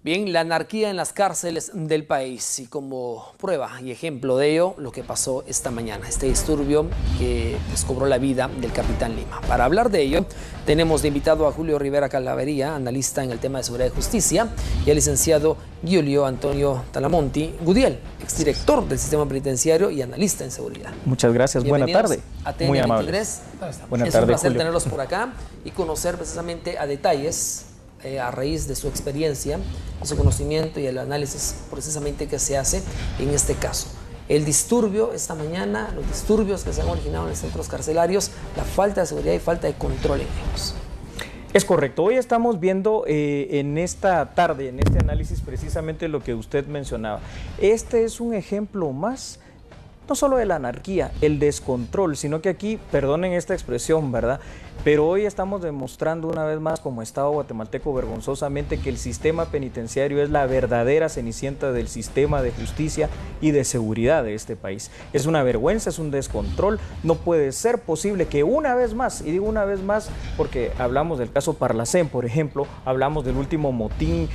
Bien, la anarquía en las cárceles del país y como prueba y ejemplo de ello, lo que pasó esta mañana, este disturbio que cobró la vida del capitán Lima. Para hablar de ello, tenemos de invitado a Julio Rivera Clavería, analista en el tema de seguridad y justicia, y al licenciado Giulio Antonio Talamonti Gudiel, exdirector del sistema penitenciario y analista en seguridad. Muchas gracias, buena tarde. A TN Muy 23. amables. Buena Es tarde, un placer Julio. tenerlos por acá y conocer precisamente a detalles a raíz de su experiencia, de su conocimiento y el análisis precisamente que se hace en este caso. El disturbio esta mañana, los disturbios que se han originado en los centros carcelarios, la falta de seguridad y falta de control en ellos. Es correcto, hoy estamos viendo en esta tarde, en este análisis precisamente lo que usted mencionaba. Este es un ejemplo más, no solo de la anarquía, el descontrol, sino que aquí, perdonen esta expresión, ¿verdad? Pero hoy estamos demostrando una vez más como Estado guatemalteco vergonzosamente que el sistema penitenciario es la verdadera cenicienta del sistema de justicia y de seguridad de este país. Es una vergüenza, es un descontrol, no puede ser posible que una vez más, y digo una vez más porque hablamos del caso Parlacén, por ejemplo, hablamos del último motín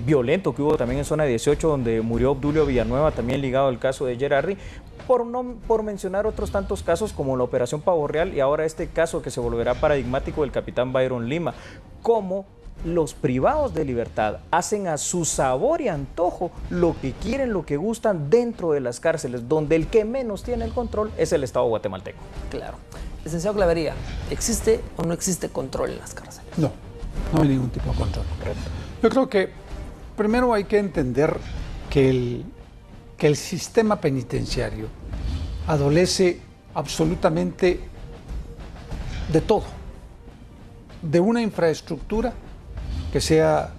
violento que hubo también en zona 18 donde murió Obdulio Villanueva, también ligado al caso de Gerardi, por mencionar otros tantos casos como la Operación Pavo Real y ahora este caso que se volverá paradigmático del capitán Byron Lima. Cómo los privados de libertad hacen a su sabor y antojo lo que quieren, lo que gustan dentro de las cárceles, donde el que menos tiene el control es el Estado guatemalteco. Claro. Licenciado Clavería, ¿existe o no existe control en las cárceles? No, no hay ningún tipo de control. Yo creo que primero hay que entender que el sistema penitenciario adolece absolutamente de todo, de una infraestructura que sea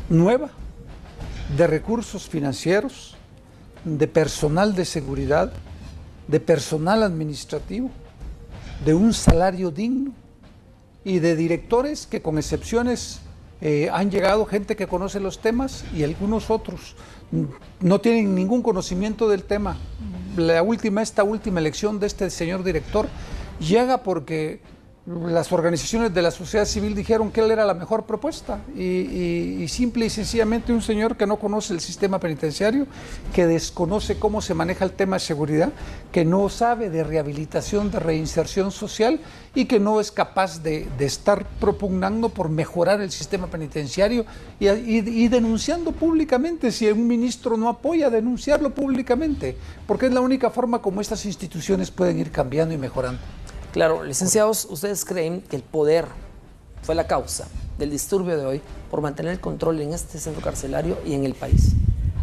nueva, de recursos financieros, de personal de seguridad, de personal administrativo, de un salario digno y de directores que con excepciones han llegado gente que conoce los temas y algunos otros no tienen ningún conocimiento del tema. Esta última elección de este señor director llega porque las organizaciones de la sociedad civil dijeron que él era la mejor propuesta y simple y sencillamente un señor que no conoce el sistema penitenciario, que desconoce cómo se maneja el tema de seguridad, que no sabe de rehabilitación, de reinserción social y que no es capaz de estar propugnando por mejorar el sistema penitenciario y denunciando públicamente. Si un ministro no apoya, denunciarlo públicamente, porque es la única forma como estas instituciones pueden ir cambiando y mejorando. Claro, licenciados, ¿ustedes creen que el poder fue la causa del disturbio de hoy por mantener el control en este centro carcelario y en el país?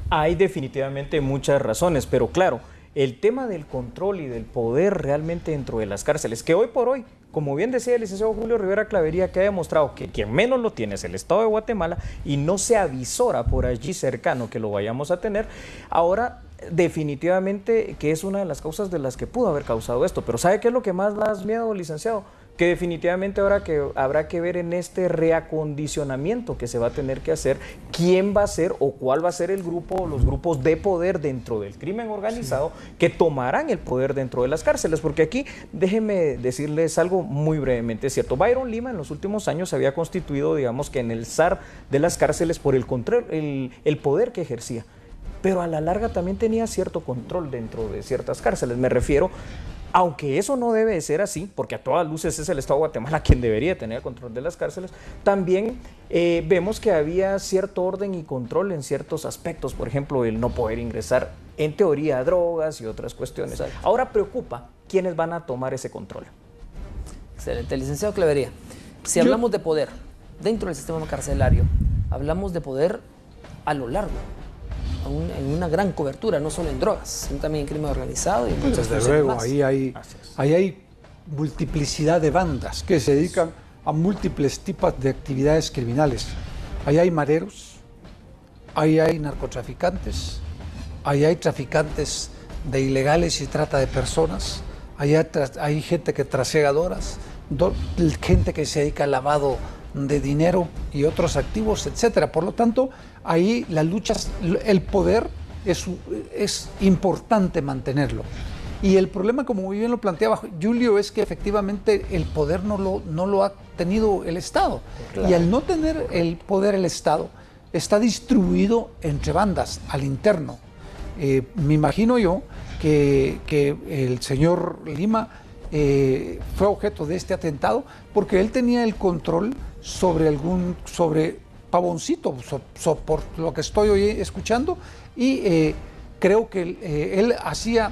Hay definitivamente muchas razones, pero claro, el tema del control y del poder realmente dentro de las cárceles, que hoy por hoy, como bien decía el licenciado Julio Rivera Clavería, que ha demostrado que quien menos lo tiene es el Estado de Guatemala y no se avisora por allí cercano que lo vayamos a tener, ahora definitivamente que es una de las causas de las que pudo haber causado esto. Pero ¿sabe qué es lo que más da miedo, licenciado? Que definitivamente ahora que habrá que ver en este reacondicionamiento que se va a tener que hacer, quién va a ser o cuál va a ser el grupo o los grupos de poder dentro del crimen organizado que tomarán el poder dentro de las cárceles. Porque aquí, déjenme decirles algo muy brevemente, es cierto, Byron Lima en los últimos años se había constituido, digamos que en el zar de las cárceles por el control, el poder que ejercía. Pero a la larga también tenía cierto control dentro de ciertas cárceles. Me refiero, aunque eso no debe de ser así, porque a todas luces es el Estado de Guatemala quien debería tener el control de las cárceles, también vemos que había cierto orden y control en ciertos aspectos, por ejemplo, el no poder ingresar en teoría a drogas y otras cuestiones. Exacto. Ahora preocupa quiénes van a tomar ese control. Excelente. Licenciado Clavería, si hablamos de poder dentro del sistema carcelario, hablamos de poder a lo largo, en una gran cobertura, no solo en drogas, sino también en crimen organizado y en muchas Desde cosas luego, más. ahí hay multiplicidad de bandas que se dedican a múltiples tipos de actividades criminales. Ahí hay mareros, ahí hay narcotraficantes, ahí hay traficantes de ilegales y trata de personas, ahí hay gente que trasega drogas, gente que se dedica al lavado de dinero y otros activos, etcétera. Por lo tanto, ahí las luchas, el poder es importante mantenerlo. Y el problema, como muy bien lo planteaba Giulio, es que efectivamente el poder no lo ha tenido el Estado. Claro. Y al no tener el poder el Estado, está distribuido entre bandas al interno. Me imagino yo que el señor Lima fue objeto de este atentado porque él tenía el control sobre Pavoncito, por lo que estoy hoy escuchando, y creo que él hacía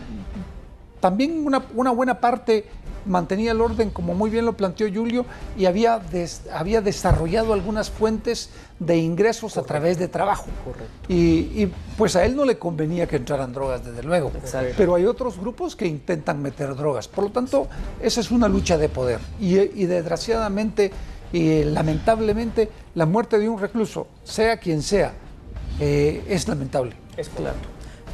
también una buena parte, mantenía el orden, como muy bien lo planteó Julio, y había desarrollado algunas fuentes de ingresos. Correcto. A través de trabajo. Correcto. Y pues a él no le convenía que entraran drogas, desde luego. Exacto. Pero hay otros grupos que intentan meter drogas. Por lo tanto, esa es una lucha de poder. Y desgraciadamente y lamentablemente, la muerte de un recluso, sea quien sea, es lamentable. Es claro.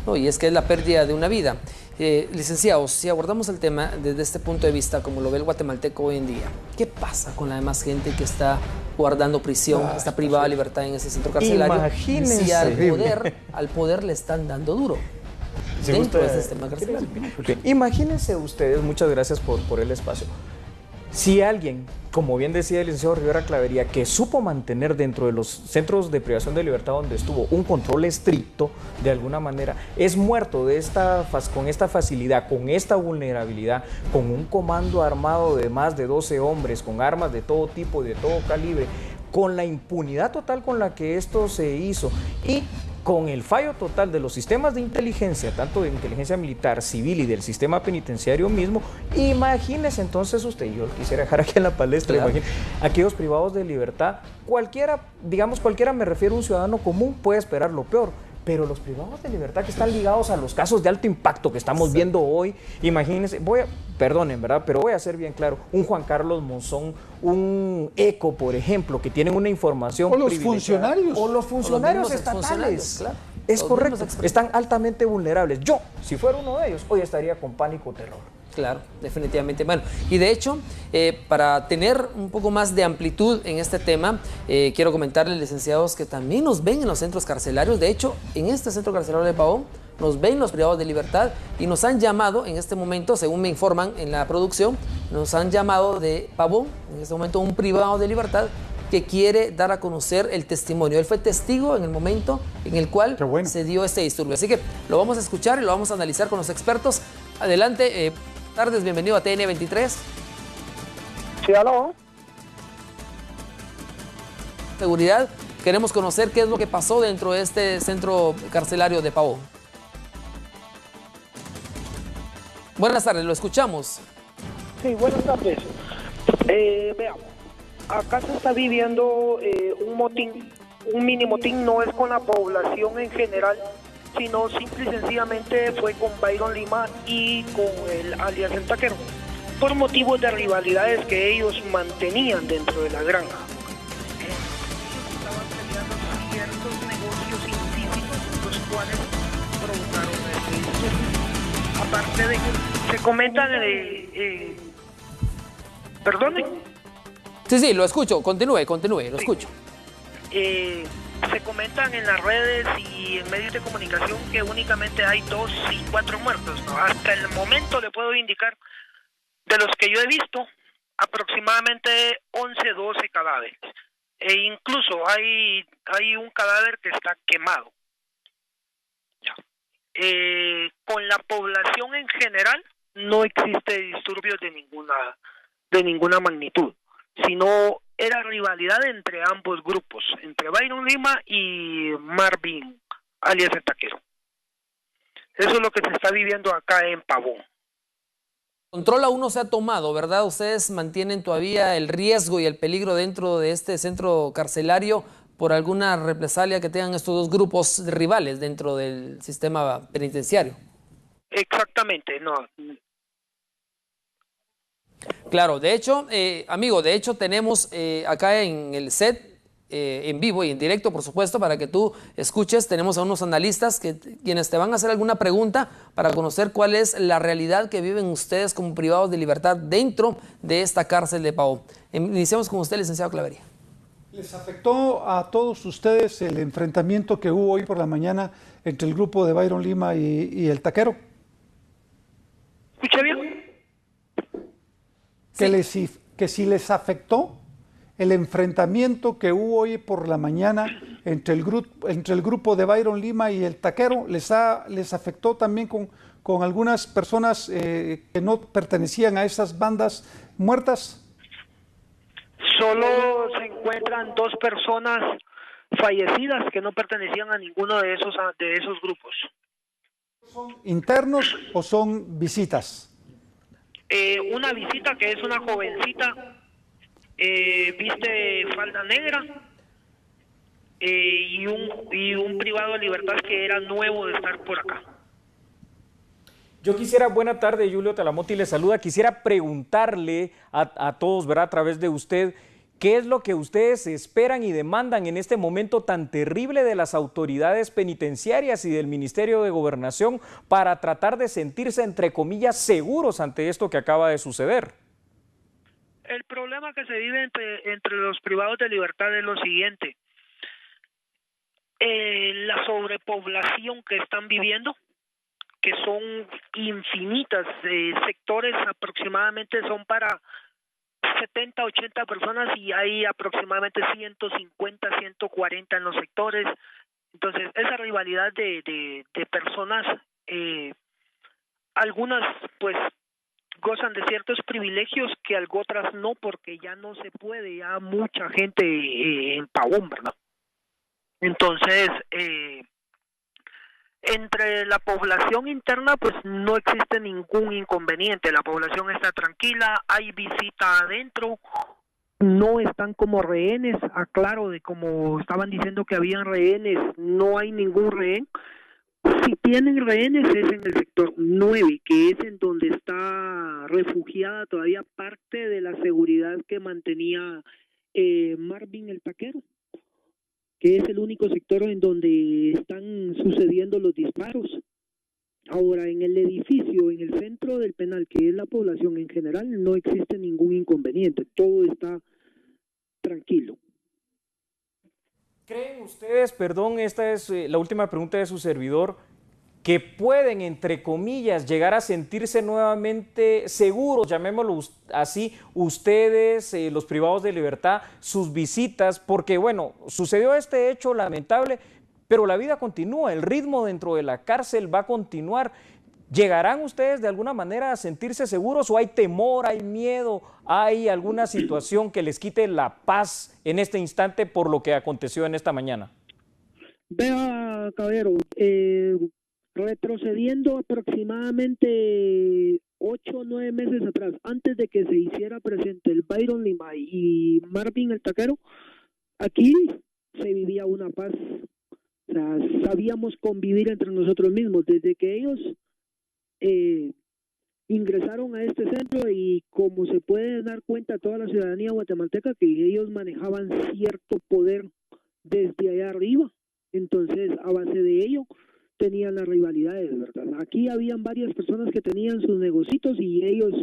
No, y es que es la pérdida de una vida. Licenciados, si abordamos el tema desde este punto de vista, como lo ve el guatemalteco hoy en día, ¿qué pasa con la demás gente que está guardando prisión, está privada de libertad en ese centro carcelario? Imagínense. Si al poder le están dando duro dentro de ese sistema carcelario. Imagínense ustedes, muchas gracias por el espacio. Si alguien, como bien decía el licenciado Rivera Clavería, que supo mantener dentro de los centros de privación de libertad donde estuvo un control estricto, de alguna manera, es muerto con esta facilidad, con esta vulnerabilidad, con un comando armado de más de 12 hombres, con armas de todo tipo y de todo calibre, con la impunidad total con la que esto se hizo y con el fallo total de los sistemas de inteligencia, tanto de inteligencia militar, civil y del sistema penitenciario mismo, imagínese entonces usted, yo quisiera dejar aquí en la palestra, claro. Aquellos privados de libertad, cualquiera me refiero a un ciudadano común, puede esperar lo peor, pero los privados de libertad que están ligados a los casos de alto impacto que estamos viendo hoy, imagínense, perdonen, ¿verdad? Pero voy a ser bien claro, un Juan Carlos Monzón, un ECO, por ejemplo, que tienen una información o los funcionarios. O los funcionarios estatales. Claro. Es correcto, están altamente vulnerables. Yo, si fuera uno de ellos, hoy estaría con pánico o terror. Claro, definitivamente. Bueno, y de hecho, para tener un poco más de amplitud en este tema, quiero comentarles, licenciados, que también nos ven en los centros carcelarios. De hecho, en este centro carcelario de Pavón, nos ven los privados de libertad y nos han llamado en este momento, según me informan en la producción, nos han llamado de Pavón, en este momento un privado de libertad que quiere dar a conocer el testimonio. Él fue testigo en el momento en el cual se dio este disturbio. Así que lo vamos a escuchar y lo vamos a analizar con los expertos. Adelante. Tardes, bienvenido a TN23. Sí, aló. Seguridad, queremos conocer qué es lo que pasó dentro de este centro carcelario de Pavón. Buenas tardes, lo escuchamos. Sí, buenas tardes. Veamos, acá se está viviendo un motín, un mini motín, no es con la población en general, sino simple y sencillamente fue con Byron Lima y con el alias El Taquero, por motivos de rivalidades que ellos mantenían dentro de la granja. Estaban peleando ciertos negocios ilícitos, los cuales provocaron el disturbio. Aparte de que se comentan, perdone. Sí, lo escucho, continúe, lo escucho. Se comentan en las redes y en medios de comunicación que únicamente hay 2 y 4 muertos, ¿no? Hasta el momento le puedo indicar, de los que yo he visto, aproximadamente 11, 12 cadáveres. E incluso hay un cadáver que está quemado. Ya. Con la población en general no existe disturbios de ninguna magnitud, sino era rivalidad entre ambos grupos, entre Byron Lima y Marvin, alias El Taquero. Eso es lo que se está viviendo acá en Pavón. Control aún no se ha tomado, ¿verdad? Ustedes mantienen todavía el riesgo y el peligro dentro de este centro carcelario por alguna represalia que tengan estos dos grupos rivales dentro del sistema penitenciario. Exactamente, no. Claro, de hecho, amigo, tenemos acá en el set, en vivo y en directo, por supuesto, para que tú escuches, tenemos a unos analistas quienes te van a hacer alguna pregunta para conocer cuál es la realidad que viven ustedes como privados de libertad dentro de esta cárcel de Pavón. Iniciamos con usted, licenciado Clavería. ¿Les afectó a todos ustedes el enfrentamiento que hubo hoy por la mañana entre el grupo de Byron Lima y El Taquero? ¿Escucha bien? Que si les afectó el enfrentamiento que hubo hoy por la mañana entre el grupo de Byron Lima y el Taquero les afectó también con algunas personas que no pertenecían a esas bandas muertas? Solo se encuentran 2 personas fallecidas que no pertenecían a ninguno de esos grupos. ¿Son internos o son visitas? Una visita que es una jovencita, viste falda negra, y un privado de libertad que era nuevo de estar por acá. Yo quisiera, buena tarde, Julio Talamotti le saluda, quisiera preguntarle a todos, ¿verdad?, a través de usted, ¿qué es lo que ustedes esperan y demandan en este momento tan terrible de las autoridades penitenciarias y del Ministerio de Gobernación para tratar de sentirse, entre comillas, seguros ante esto que acaba de suceder? El problema que se vive entre los privados de libertad es lo siguiente. La sobrepoblación que están viviendo, que son infinitas, sectores aproximadamente son para 70, 80 personas y hay aproximadamente 150, 140 en los sectores. Entonces, esa rivalidad de personas, algunas pues gozan de ciertos privilegios que otras no, porque ya no se puede, ya mucha gente en pavón, ¿verdad? Entonces, entre la población interna pues no existe ningún inconveniente, la población está tranquila, hay visita adentro, no están como rehenes, aclaro, de como estaban diciendo que habían rehenes, no hay ningún rehén. Si tienen rehenes es en el sector 9, que es en donde está refugiada todavía parte de la seguridad que mantenía Marvin el Taquero, que es el único sector en donde están sucediendo los disparos. Ahora, en el edificio, en el centro del penal, que es la población en general, no existe ningún inconveniente, todo está tranquilo. ¿Creen ustedes, perdón, esta es la última pregunta de su servidor, que pueden, entre comillas, llegar a sentirse nuevamente seguros, llamémoslo así, ustedes, los privados de libertad, sus visitas? Porque, bueno, sucedió este hecho lamentable, pero la vida continúa, el ritmo dentro de la cárcel va a continuar. ¿Llegarán ustedes de alguna manera a sentirse seguros o hay temor, hay miedo, hay alguna situación que les quite la paz en este instante por lo que aconteció en esta mañana? Vea, caballero, retrocediendo aproximadamente 8 o 9 meses atrás, antes de que se hiciera presente el Byron Lima y Marvin el Taquero, aquí se vivía una paz. O sea, sabíamos convivir entre nosotros mismos. Desde que ellos ingresaron a este centro, y como se puede dar cuenta toda la ciudadanía guatemalteca, que ellos manejaban cierto poder desde allá arriba, entonces a base de ello tenían las rivalidades, ¿verdad? Aquí habían varias personas que tenían sus negocios y ellos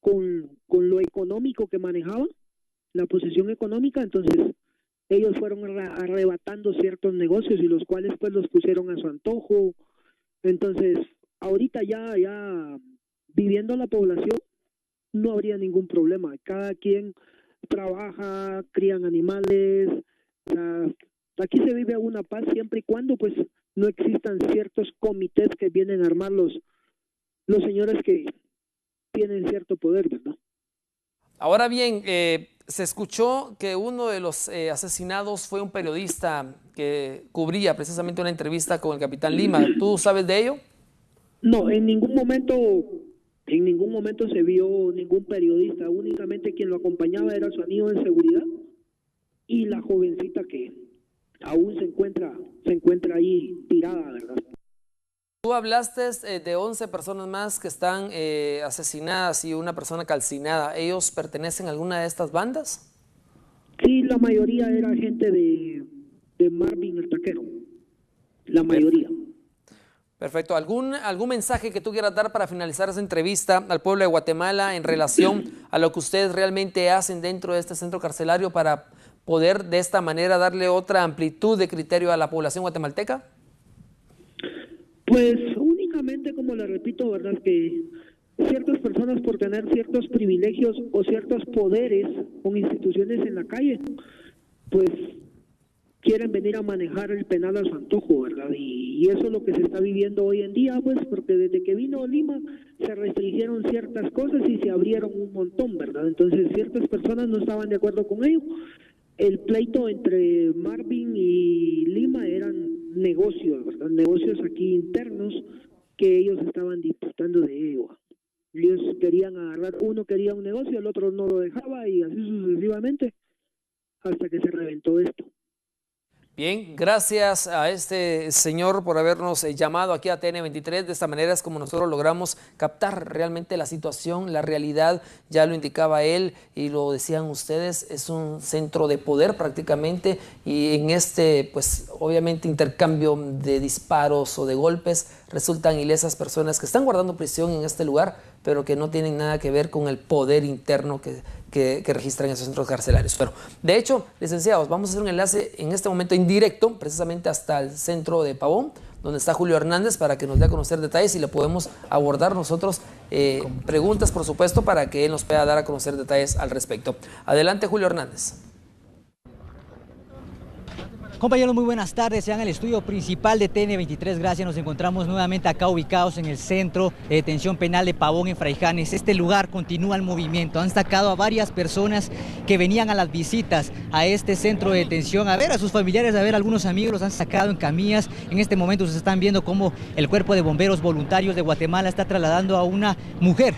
con lo económico que manejaban, la posición económica, entonces ellos fueron arrebatando ciertos negocios y los cuales pues los pusieron a su antojo. Entonces ahorita ya viviendo la población no habría ningún problema, cada quien trabaja, crían animales, aquí se vive una paz siempre y cuando pues no existan ciertos comités que vienen a armar los señores que tienen cierto poder, ¿verdad? Ahora bien, se escuchó que uno de los asesinados fue un periodista que cubría precisamente una entrevista con el capitán Lima. ¿Tú sabes de ello? No, en ningún momento se vio ningún periodista, únicamente quien lo acompañaba era su amigo de seguridad y la jovencita que aún se encuentra ahí tirada, ¿verdad? Tú hablaste de 11 personas más que están asesinadas y una persona calcinada. ¿Ellos pertenecen a alguna de estas bandas? Sí, la mayoría era gente de Marvin el Taquero, la mayoría. Perfecto. ¿Algún mensaje que tú quieras dar para finalizar esa entrevista al pueblo de Guatemala en relación a lo que ustedes realmente hacen dentro de este centro carcelario para poder de esta manera darle otra amplitud de criterio a la población guatemalteca? Pues únicamente, como le repito, verdad, que ciertas personas por tener ciertos privilegios o ciertos poderes con instituciones en la calle, pues quieren venir a manejar el penal a su antojo, ¿verdad? Y eso es lo que se está viviendo hoy en día, pues, porque desde que vino Lima se restringieron ciertas cosas y se abrieron un montón, ¿verdad? Entonces ciertas personas no estaban de acuerdo con ello. El pleito entre Marvin y Lima eran negocios, ¿verdad? Negocios aquí internos que ellos estaban disputando de ello. Ellos querían agarrar, uno quería un negocio, el otro no lo dejaba y así sucesivamente hasta que se reventó esto. Bien, gracias a este señor por habernos llamado aquí a TN23. De esta manera es como nosotros logramos captar realmente la situación, la realidad. Ya lo indicaba él y lo decían ustedes, es un centro de poder prácticamente, y en este, pues obviamente, intercambio de disparos o de golpes resultan ilesas personas que están guardando prisión en este lugar, pero que no tienen nada que ver con el poder interno que registran esos centros carcelarios. Pero, de hecho, licenciados, vamos a hacer un enlace en este momento indirecto, precisamente hasta el centro de Pavón, donde está Julio Hernández, para que nos dé a conocer detalles y le podemos abordar nosotros preguntas, por supuesto, para que él nos pueda dar a conocer detalles al respecto. Adelante, Julio Hernández. Compañeros, muy buenas tardes, sean al estudio principal de TN23, gracias. Nos encontramos nuevamente acá ubicados en el centro de detención penal de Pavón, en Fraijanes. Este lugar continúa el movimiento, han sacado a varias personas que venían a las visitas a este centro de detención, a ver a sus familiares, a ver a algunos amigos, los han sacado en camillas. En este momento se están viendo cómo el Cuerpo de Bomberos Voluntarios de Guatemala está trasladando a una mujer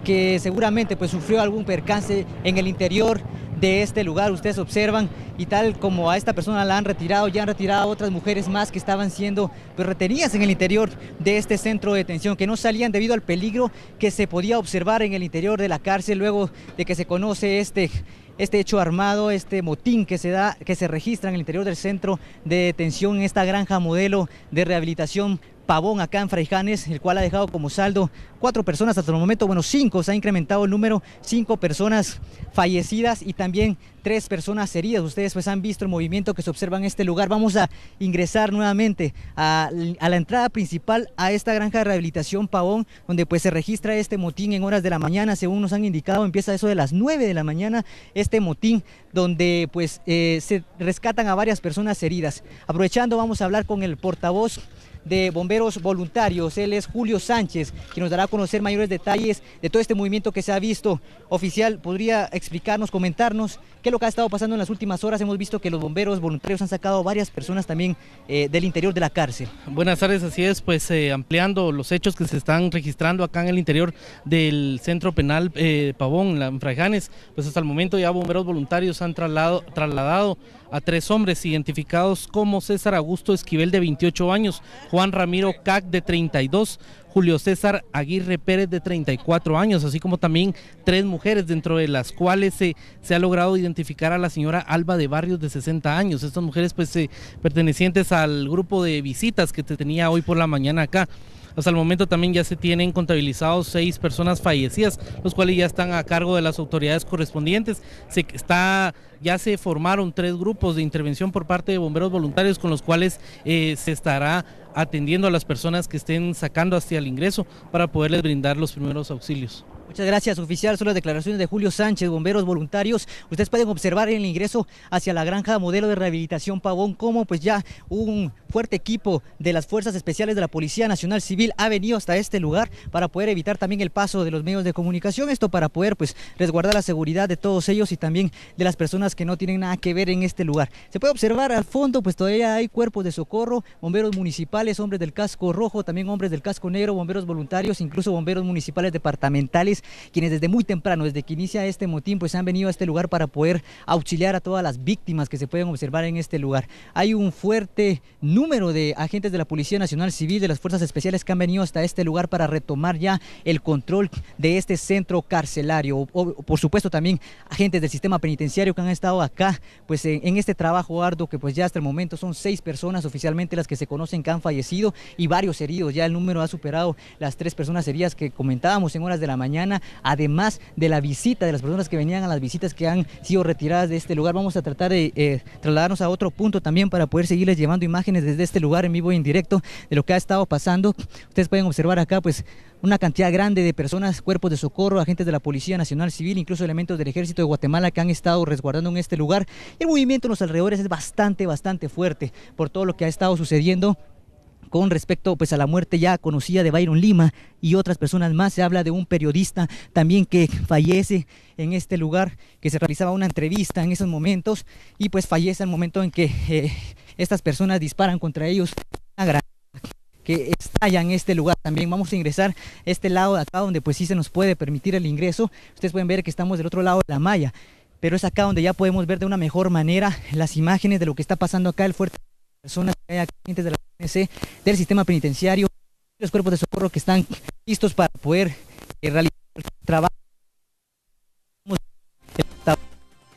que seguramente pues sufrió algún percance en el interior de este lugar. Ustedes observan, y tal como a esta persona la han retirado, ya han retirado a otras mujeres más que estaban siendo pues retenidas en el interior de este centro de detención, que no salían debido al peligro que se podía observar en el interior de la cárcel luego de que se conoce este hecho armado, este motín que se registra en el interior del centro de detención, en esta granja modelo de rehabilitación Pavón, acá en Fraijanes, el cual ha dejado como saldo 4 personas hasta el momento, bueno, 5, se ha incrementado el número, 5 personas fallecidas y también 3 personas heridas. Ustedes pues han visto el movimiento que se observa en este lugar. Vamos a ingresar nuevamente a la entrada principal a esta granja de rehabilitación Pavón, donde pues se registra este motín en horas de la mañana, según nos han indicado, empieza eso de las 9 de la mañana, este motín, donde pues se rescatan a varias personas heridas. Aprovechando, vamos a hablar con el portavoz de Bomberos Voluntarios, él es Julio Sánchez, quien nos dará a conocer mayores detalles de todo este movimiento que se ha visto. Oficial, ¿podría explicarnos, comentarnos qué es lo que ha estado pasando en las últimas horas? Hemos visto que los bomberos voluntarios han sacado varias personas también del interior de la cárcel. Buenas tardes, así es, pues ampliando los hechos que se están registrando acá en el interior del centro penal Pavón, en Fraijanes, pues hasta el momento ya bomberos voluntarios han trasladado a 3 hombres identificados como César Augusto Esquivel, de 28 años, Juan Ramiro Cac, de 32, Julio César Aguirre Pérez, de 34 años, así como también 3 mujeres, dentro de las cuales se ha logrado identificar a la señora Alba de Barrios, de 60 años. Estas mujeres pues pertenecientes al grupo de visitas que tenía hoy por la mañana acá. Hasta el momento también ya se tienen contabilizados 6 personas fallecidas, los cuales ya están a cargo de las autoridades correspondientes. Ya se formaron 3 grupos de intervención por parte de bomberos voluntarios, con los cuales se estará atendiendo a las personas que estén sacando hacia el ingreso para poderles brindar los primeros auxilios. Muchas gracias, oficial. Son las declaraciones de Julio Sánchez, bomberos voluntarios. Ustedes pueden observar en el ingreso hacia la granja modelo de rehabilitación Pavón cómo pues ya un fuerte equipo de las Fuerzas Especiales de la Policía Nacional Civil ha venido hasta este lugar para poder evitar también el paso de los medios de comunicación, esto para poder pues resguardar la seguridad de todos ellos y también de las personas que no tienen nada que ver en este lugar. Se puede observar al fondo pues todavía hay cuerpos de socorro, bomberos municipales, hombres del casco rojo, también hombres del casco negro, bomberos voluntarios, incluso bomberos municipales departamentales, quienes desde muy temprano, desde que inicia este motín, pues han venido a este lugar para poder auxiliar a todas las víctimas que se pueden observar en este lugar. Hay un fuerte número de agentes de la Policía Nacional Civil, de las Fuerzas Especiales, que han venido hasta este lugar para retomar ya el control de este centro carcelario. Por supuesto también agentes del sistema penitenciario que han estado acá pues en este trabajo arduo, que pues ya hasta el momento son 6 personas oficialmente las que se conocen que han fallecido y varios heridos. Ya el número ha superado las 3 personas heridas que comentábamos en horas de la mañana. mañana, además de la visita de las personas que venían a las visitas que han sido retiradas de este lugar. Vamos a tratar de trasladarnos a otro punto también para poder seguirles llevando imágenes desde este lugar en vivo y en directo de lo que ha estado pasando. Ustedes pueden observar acá pues una cantidad grande de personas, cuerpos de socorro, agentes de la Policía Nacional Civil, incluso elementos del Ejército de Guatemala que han estado resguardando en este lugar. El movimiento en los alrededores es bastante fuerte por todo lo que ha estado sucediendo con respecto pues a la muerte ya conocida de Byron Lima y otras personas más. Se habla de un periodista también que fallece en este lugar, que se realizaba una entrevista en esos momentos y pues fallece al momento en que estas personas disparan contra ellos una granada que estalla en este lugar. También vamos a ingresar a este lado de acá donde pues sí se nos puede permitir el ingreso. Ustedes pueden ver que estamos del otro lado de la malla, pero es acá donde ya podemos ver de una mejor manera las imágenes de lo que está pasando acá, el fuerte personas que hay agentes de la PNC, del sistema penitenciario, los cuerpos de socorro que están listos para poder realizar el trabajo.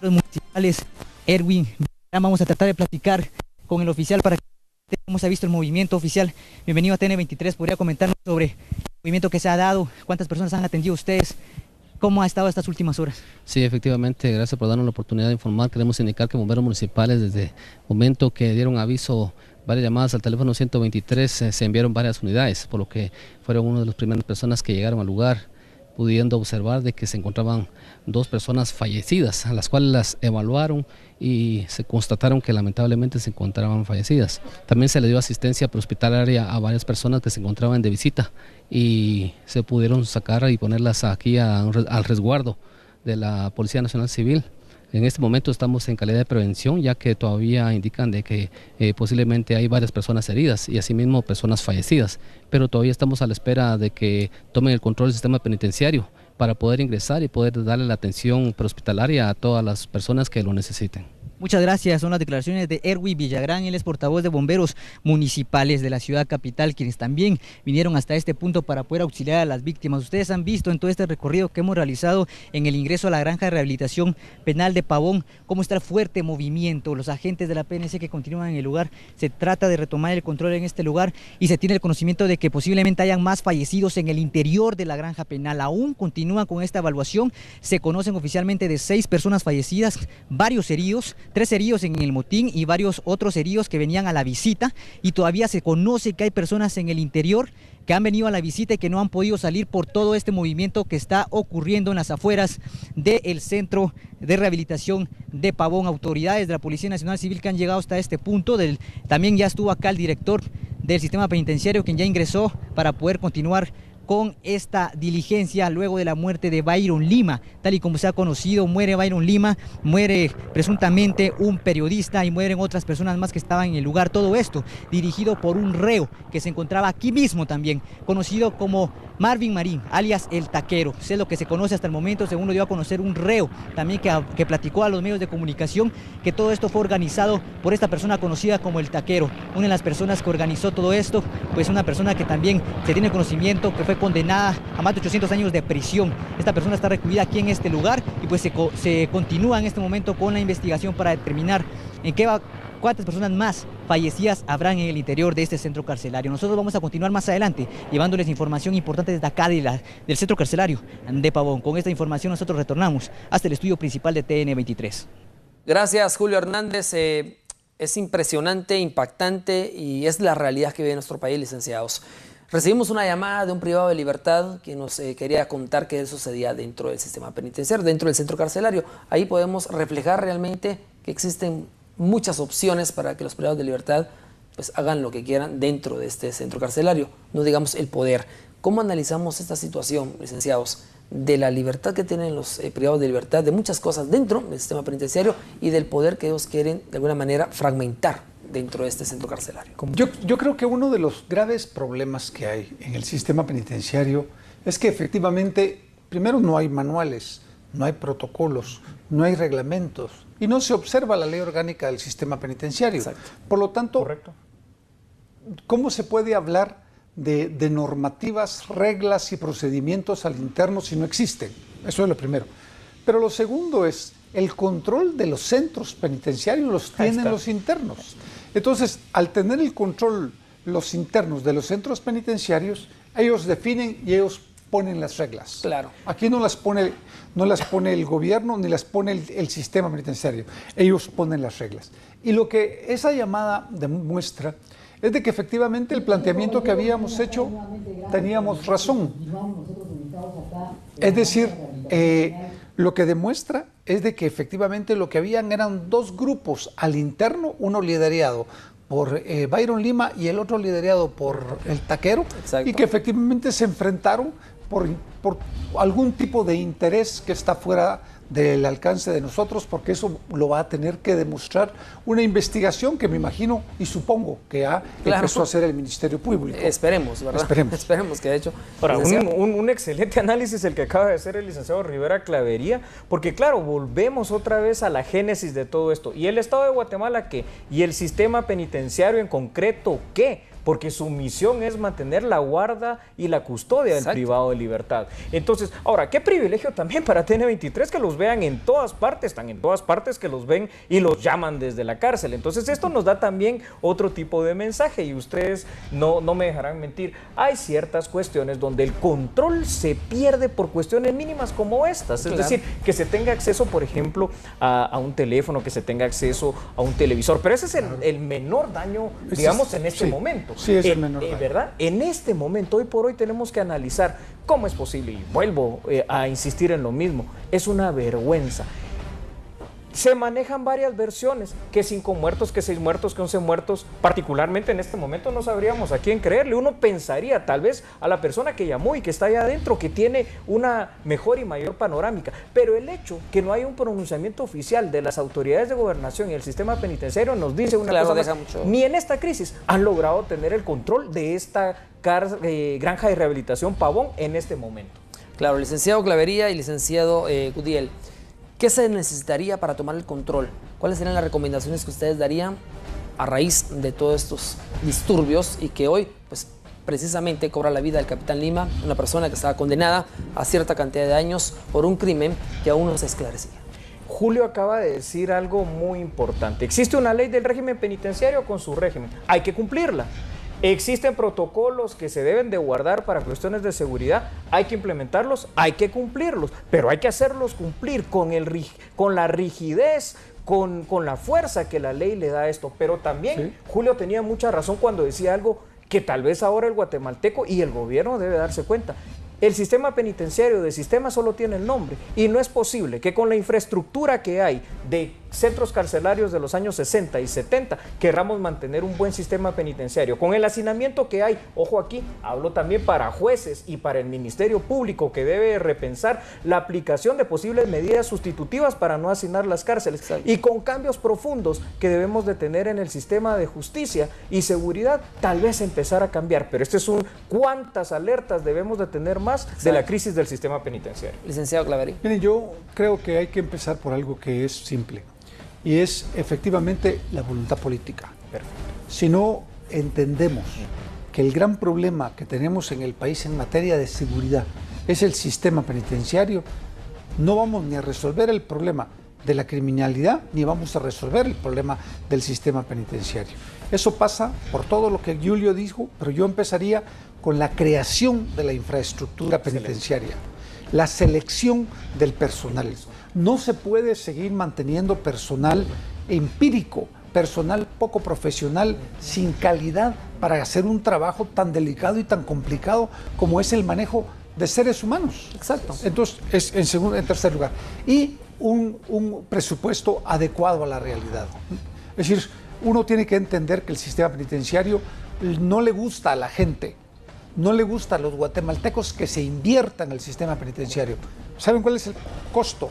Los municipales, Erwin, vamos a tratar de platicar con el oficial para que cómo se ha visto el movimiento. Oficial, bienvenido a TN23, ¿podría comentarnos sobre el movimiento que se ha dado? ¿Cuántas personas han atendido ustedes? ¿Cómo ha estado estas últimas horas? Sí, efectivamente, gracias por darnos la oportunidad de informar. Queremos indicar que bomberos municipales, desde el momento que dieron aviso, varias llamadas al teléfono 123, se enviaron varias unidades, por lo que fueron una de las primeras personas que llegaron al lugar, pudiendo observar de que se encontraban 2 personas fallecidas, a las cuales las evaluaron y se constataron que lamentablemente se encontraban fallecidas. También se le dio asistencia prehospitalaria a varias personas que se encontraban de visita y se pudieron sacar y ponerlas aquí al resguardo de la Policía Nacional Civil. En este momento estamos en calidad de prevención, ya que todavía indican de que posiblemente hay varias personas heridas y asimismo personas fallecidas, pero todavía estamos a la espera de que tomen el control del sistema penitenciario para poder ingresar y poder darle la atención prehospitalaria a todas las personas que lo necesiten. Muchas gracias. Son las declaraciones de Erwin Villagrán, él es portavoz de bomberos municipales de la ciudad capital, quienes también vinieron hasta este punto para poder auxiliar a las víctimas. Ustedes han visto en todo este recorrido que hemos realizado en el ingreso a la granja de rehabilitación penal de Pavón, cómo está el fuerte movimiento, los agentes de la PNC que continúan en el lugar. Se trata de retomar el control en este lugar y se tiene el conocimiento de que posiblemente hayan más fallecidos en el interior de la granja penal. Aún continúan con esta evaluación. Se conocen oficialmente de 6 personas fallecidas, varios heridos, 3 heridos en el motín y varios otros heridos que venían a la visita, y todavía se conoce que hay personas en el interior que han venido a la visita y que no han podido salir por todo este movimiento que está ocurriendo en las afueras del centro de rehabilitación de Pavón. Autoridades de la Policía Nacional Civil que han llegado hasta este punto, también ya estuvo acá el director del sistema penitenciario, quien ya ingresó para poder continuar con esta diligencia luego de la muerte de Byron Lima. Tal y como se ha conocido, muere Byron Lima, muere presuntamente un periodista y mueren otras personas más que estaban en el lugar. Todo esto dirigido por un reo que se encontraba aquí mismo también, conocido como Marvin Marín, alias El Taquero. Es lo que se conoce hasta el momento, según lo dio a conocer un reo también que platicó a los medios de comunicación, que todo esto fue organizado por esta persona conocida como El Taquero. Una de las personas que organizó todo esto, pues una persona que también se tiene conocimiento que fue condenada a más de 800 años de prisión. Esta persona está recluida aquí en este lugar y pues se continúa en este momento con la investigación para determinar cuántas personas más fallecidas habrán en el interior de este centro carcelario. Nosotros vamos a continuar más adelante llevándoles información importante desde acá del centro carcelario de Pavón. Con esta información nosotros retornamos hasta el estudio principal de TN23. Gracias, Julio Hernández. Es impresionante, impactante y es la realidad que vive nuestro país, licenciados. Recibimos una llamada de un privado de libertad que nos quería contar qué sucedía dentro del sistema penitenciario, dentro del centro carcelario. Ahí podemos reflejar realmente que existen muchas opciones para que los privados de libertad pues hagan lo que quieran dentro de este centro carcelario, no digamos el poder. ¿Cómo analizamos esta situación, licenciados, de la libertad que tienen los privados de libertad, de muchas cosas dentro del sistema penitenciario y del poder que ellos quieren de alguna manera fragmentar dentro de este centro carcelario? Yo creo que uno de los graves problemas que hay en el sistema penitenciario es que efectivamente, primero, no hay manuales, no hay protocolos, no hay reglamentos y no se observa la ley orgánica del sistema penitenciario. Exacto. Por lo tanto, correcto, ¿cómo se puede hablar de normativas, reglas y procedimientos al interno si no existen? Eso es lo primero. Pero lo segundo es el control de los centros penitenciarios los tienen los internos. Entonces, al tener el control los internos de los centros penitenciarios, ellos definen y ellos ponen las reglas. Claro. Aquí no las pone el gobierno ni las pone el sistema penitenciario. Ellos ponen las reglas. Y lo que esa llamada demuestra es de que efectivamente el planteamiento que habíamos hecho teníamos razón. Es decir, lo que demuestra es de que efectivamente lo que habían eran dos grupos al interno, uno liderado por Byron Lima y el otro liderado por el Taquero. Exacto. Y que efectivamente se enfrentaron por algún tipo de interés que está fuera del alcance de nosotros, porque eso lo va a tener que demostrar una investigación que me imagino y supongo que ya empezó a hacer el Ministerio Público. Esperemos, ¿verdad? Esperemos que de hecho... Ahora, un excelente análisis el que acaba de hacer el licenciado Rivera Clavería, porque claro, volvemos otra vez a la génesis de todo esto. ¿Y el Estado de Guatemala qué? ¿Y el sistema penitenciario en concreto qué? Porque su misión es mantener la guarda y la custodia del privado de libertad. Entonces, ahora, qué privilegio también para TN23 que los vean en todas partes, están en todas partes que los ven y los llaman desde la cárcel. Entonces, esto nos da también otro tipo de mensaje y ustedes no me dejarán mentir. Hay ciertas cuestiones donde el control se pierde por cuestiones mínimas como estas. Es decir, que se tenga acceso, por ejemplo, a un teléfono, que se tenga acceso a un televisor. Pero ese es el menor daño, digamos, en este momento. Sí, es el menor. ¿Verdad? En este momento, hoy por hoy, tenemos que analizar cómo es posible, y vuelvo a insistir en lo mismo, es una vergüenza. Se manejan varias versiones, que 5 muertos, que 6 muertos, que 11 muertos. Particularmente en este momento no sabríamos a quién creerle. Uno pensaría tal vez a la persona que llamó y que está allá adentro, que tiene una mejor y mayor panorámica. Pero el hecho que no hay un pronunciamiento oficial de las autoridades de gobernación y el sistema penitenciario nos dice una cosa más. Ni en esta crisis han logrado tener el control de esta granja de rehabilitación Pavón en este momento. Claro, licenciado Clavería y licenciado Gudiel, ¿qué se necesitaría para tomar el control? ¿Cuáles serían las recomendaciones que ustedes darían a raíz de todos estos disturbios y que hoy, pues, precisamente cobra la vida del capitán Lima, una persona que estaba condenada a cierta cantidad de años por un crimen que aún no se esclarecía? Julio acaba de decir algo muy importante. Existe una ley del régimen penitenciario con su régimen. Hay que cumplirla. Existen protocolos que se deben de guardar para cuestiones de seguridad, hay que implementarlos, hay que cumplirlos, pero hay que hacerlos cumplir con la rigidez, con la fuerza que la ley le da a esto. Pero también Julio tenía mucha razón cuando decía algo que tal vez ahora el guatemalteco y el gobierno debe darse cuenta. El sistema penitenciario de sistema solo tiene el nombre y no es posible que con la infraestructura que hay de centros carcelarios de los años 60 y 70 querramos mantener un buen sistema penitenciario. Con el hacinamiento que hay, ojo aquí, hablo también para jueces y para el Ministerio Público que debe repensar la aplicación de posibles medidas sustitutivas para no hacinar las cárceles. Y con cambios profundos que debemos de tener en el sistema de justicia y seguridad, tal vez empezar a cambiar. Pero este es ¿cuántas alertas debemos de tener más de la crisis del sistema penitenciario? Licenciado Clavería. Miren, yo creo que hay que empezar por algo que es simple. Y es efectivamente la voluntad política. Perfecto. Si no entendemos que el gran problema que tenemos en el país en materia de seguridad es el sistema penitenciario, no vamos ni a resolver el problema de la criminalidad, ni vamos a resolver el problema del sistema penitenciario. Eso pasa por todo lo que Julio dijo, pero yo empezaría con la creación de la infraestructura penitenciaria, la selección del personal. No se puede seguir manteniendo personal empírico, personal poco profesional, sin calidad para hacer un trabajo tan delicado y tan complicado como es el manejo de seres humanos. Exacto. Entonces, es en tercer lugar. Y un presupuesto adecuado a la realidad. Es decir, uno tiene que entender que el sistema penitenciario no le gusta a la gente, no le gusta a los guatemaltecos que se invierta en el sistema penitenciario. ¿Saben cuál es el costo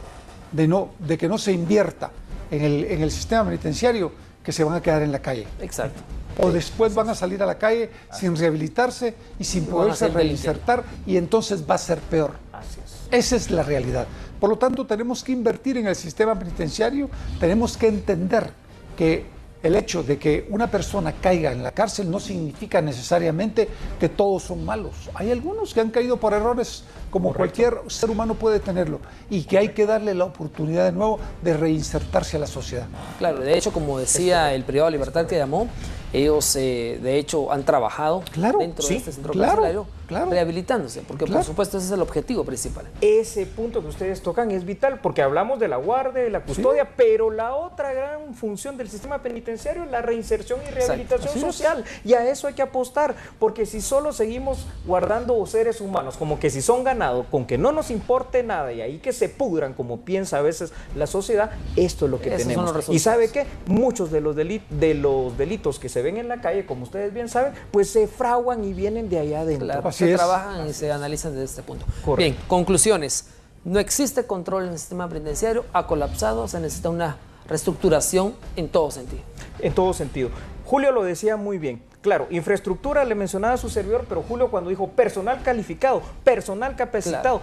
de que no se invierta en el sistema penitenciario? Que se van a quedar en la calle. Exacto. O después van a salir a la calle sin rehabilitarse y sin poderse reinsertar, y entonces va a ser peor. Así es. Esa es la realidad. Por lo tanto, tenemos que invertir en el sistema penitenciario, tenemos que entender que el hecho de que una persona caiga en la cárcel no significa necesariamente que todos son malos. Hay algunos que han caído por errores, como cualquier ser humano puede tenerlo, y que hay que darle la oportunidad de nuevo de reinsertarse a la sociedad. Claro, de hecho, como decía el privado de libertad que llamó, Ellos, de hecho, han trabajado dentro de este centro carcelario, rehabilitándose, porque por supuesto ese es el objetivo principal. Ese punto que ustedes tocan es vital, porque hablamos de la guardia, de la custodia, pero la otra gran función del sistema penitenciario es la reinserción y rehabilitación social, y a eso hay que apostar, porque si solo seguimos guardando seres humanos, como que si son ganado, con que no nos importe nada, y ahí que se pudran, como piensa a veces la sociedad, esto es lo que tenemos. Y ¿sabe qué? Muchos de los delitos que se ven en la calle, como ustedes bien saben, pues se fraguan y vienen de allá adentro. Claro, se trabajan y se analizan desde este punto. Correcto. Bien, conclusiones. No existe control en el sistema penitenciario, ha colapsado, se necesita una reestructuración en todo sentido. En todo sentido. Julio lo decía muy bien. Claro, infraestructura le mencionaba a su servidor, pero Julio cuando dijo personal calificado, personal capacitado,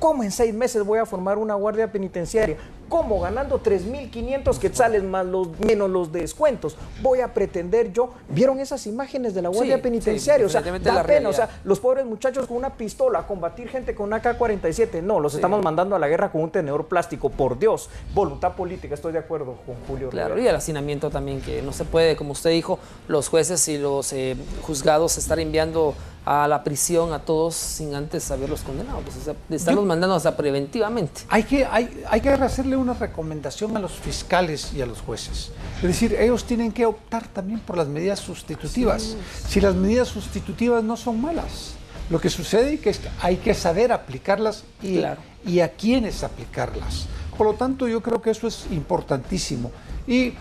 ¿cómo en 6 meses voy a formar una guardia penitenciaria? ¿Cómo ganando 3.500 quetzales menos los descuentos? Voy a pretender yo, ¿vieron esas imágenes de la guardia penitenciaria? O sea, da pena, o sea, los pobres muchachos con una pistola a combatir gente con una AK-47, no, los estamos mandando a la guerra con un tenedor plástico, por Dios. Voluntad política, estoy de acuerdo con Julio. Claro, y el hacinamiento también, que no se puede, como usted dijo, los jueces y los juzgados estar enviando a la prisión a todos sin antes haberlos condenado, pues, o sea, estarlos mandando hasta preventivamente. Hay que hacerle una recomendación a los fiscales y a los jueces. Es decir, ellos tienen que optar también por las medidas sustitutivas. Si las medidas sustitutivas no son malas, lo que sucede es que hay que saber aplicarlas y a quiénes aplicarlas. Por lo tanto, yo creo que eso es importantísimo. Y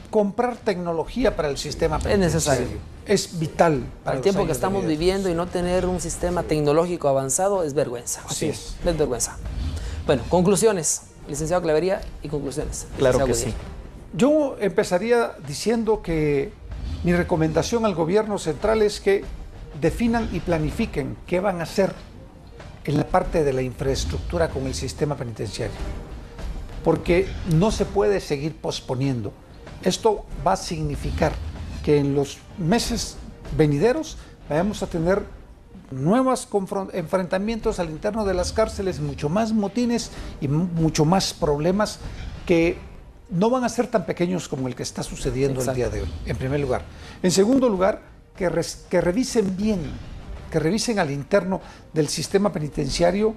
comprar tecnología para el sistema penitenciario es necesario. Es vital para el tiempo que estamos viviendo, y no tener un sistema tecnológico avanzado es vergüenza. Así es vergüenza. Bueno, conclusiones, licenciado Clavería, y conclusiones. Claro que sí. Yo empezaría diciendo que mi recomendación al gobierno central es que definan y planifiquen qué van a hacer en la parte de la infraestructura con el sistema penitenciario, porque no se puede seguir posponiendo. Esto va a significar que en los meses venideros vamos a tener nuevos enfrentamientos al interno de las cárceles, mucho más motines y mucho más problemas que no van a ser tan pequeños como el que está sucediendo el día de hoy, en primer lugar. En segundo lugar, que revisen bien, que revisen al interno del sistema penitenciario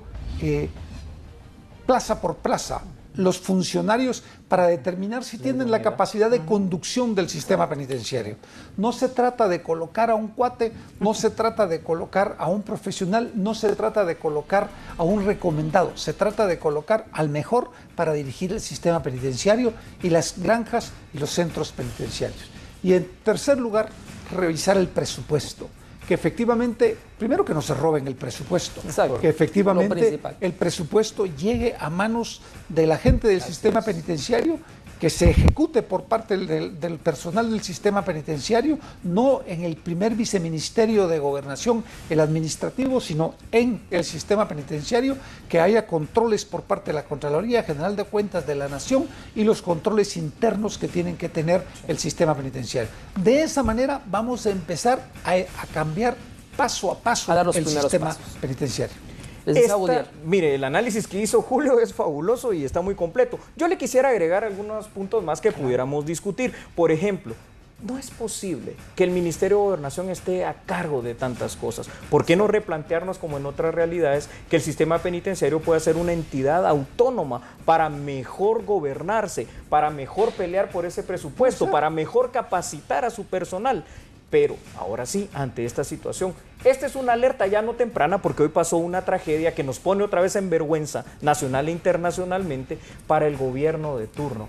plaza por plaza, los funcionarios, para determinar si tienen la capacidad de conducción del sistema penitenciario. No se trata de colocar a un cuate, no se trata de colocar a un profesional, no se trata de colocar a un recomendado, se trata de colocar al mejor para dirigir el sistema penitenciario y las granjas y los centros penitenciarios. Y en tercer lugar, revisar el presupuesto. Que efectivamente, primero que no se roben el presupuesto, que efectivamente el presupuesto llegue a manos de la gente del sistema penitenciario, que se ejecute por parte del personal del sistema penitenciario, no en el primer viceministerio de Gobernación, el administrativo, sino en el sistema penitenciario, que haya controles por parte de la Contraloría General de Cuentas de la Nación y los controles internos que tienen que tener el sistema penitenciario. De esa manera vamos a empezar a cambiar paso a paso el sistema penitenciario. Mire, el análisis que hizo Julio es fabuloso y está muy completo. Yo le quisiera agregar algunos puntos más que pudiéramos discutir. Por ejemplo, no es posible que el Ministerio de Gobernación esté a cargo de tantas cosas. ¿Por qué no replantearnos, como en otras realidades, que el sistema penitenciario pueda ser una entidad autónoma para mejor gobernarse, para mejor pelear por ese presupuesto, para mejor capacitar a su personal? Pero ahora sí, ante esta situación, esta es una alerta ya no temprana, porque hoy pasó una tragedia que nos pone otra vez en vergüenza nacional e internacionalmente para el gobierno de turno.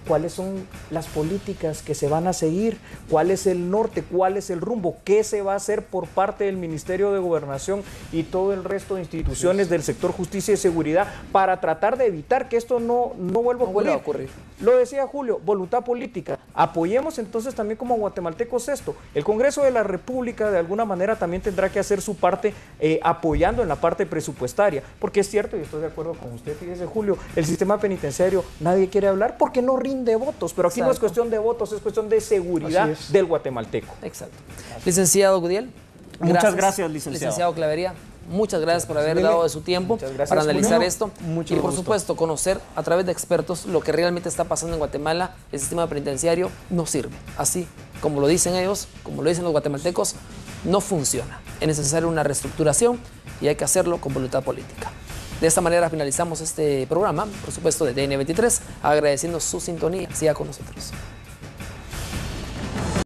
¿Cuáles son las políticas que se van a seguir? ¿Cuál es el norte? ¿Cuál es el rumbo? ¿Qué se va a hacer por parte del Ministerio de Gobernación y todo el resto de instituciones del sector justicia y seguridad para tratar de evitar que esto no vuelva a ocurrir? Lo decía Julio, voluntad política. Apoyemos entonces también como guatemaltecos esto. El Congreso de la República de alguna manera también tendrá que hacer su parte apoyando en la parte presupuestaria, porque es cierto, y estoy de acuerdo con usted, fíjese Julio, el sistema penitenciario nadie quiere hablar porque no rinde votos, pero aquí no es cuestión de votos, es cuestión de seguridad del guatemalteco. Exacto. Licenciado Gudiel. Muchas gracias, licenciado. Licenciado Clavería. Muchas gracias por haber dado de su tiempo para analizar Julio. esto Mucho y por gusto. supuesto conocer a través de expertos lo que realmente está pasando en Guatemala. El sistema penitenciario no sirve. Así como lo dicen ellos, como lo dicen los guatemaltecos, no funciona. Es necesaria una reestructuración y hay que hacerlo con voluntad política. De esta manera finalizamos este programa, por supuesto, de TN23, agradeciendo su sintonía. Siga con nosotros.